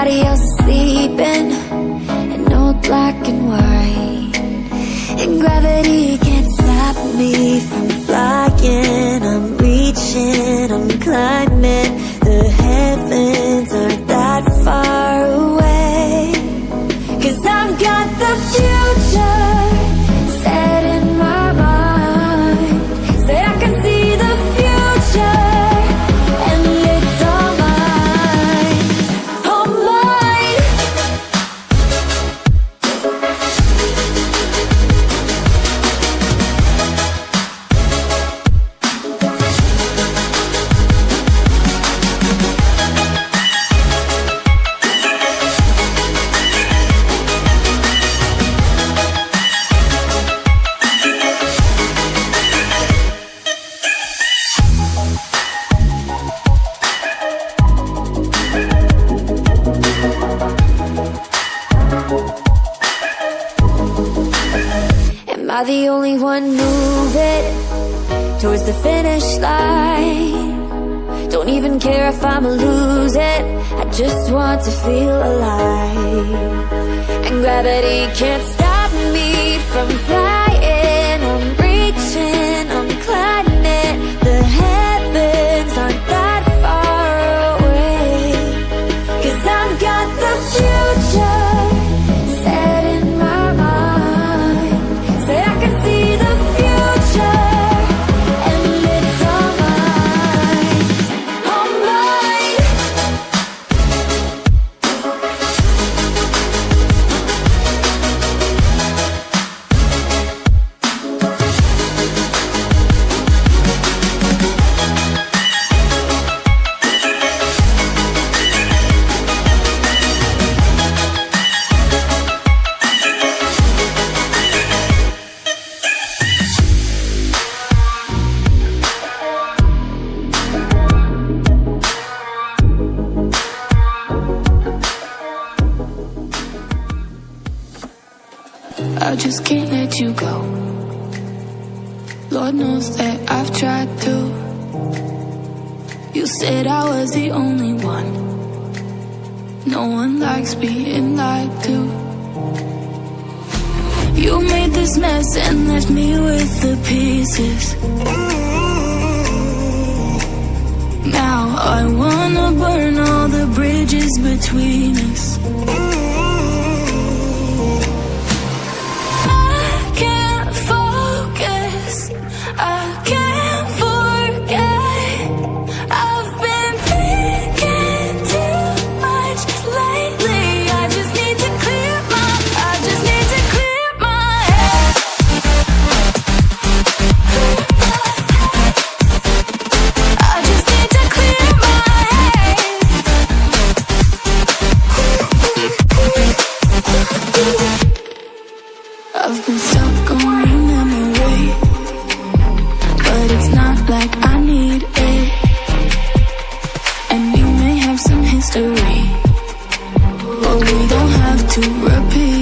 everybody else is sleeping in old black and white, and gravity can't stop me from flying. I'm reaching, I'm climbing. The heavens aren't that far away, 'cause I've got the future set in my mind. Say I can see the future, and it's all mine, all mine. Am I the only one moving towards the finish line? Don't even care if I'ma lose it, I just want to feel alive. And gravity can't stop me from flying. I'm reaching, I'm climbing. The heavens aren't that far away, 'cause I've got the future set in my mind. Say I can see the future, and it's all mine, all mine. I just can't let you go. Lord knows that I've tried to. You said I was the only one. No one likes being lied to. You made this mess and left me with the pieces. Now I wanna burn all the bridges between us. I've been stuck on your memory, but it's not like I need it. And we may have some history, but we don't have to repeat.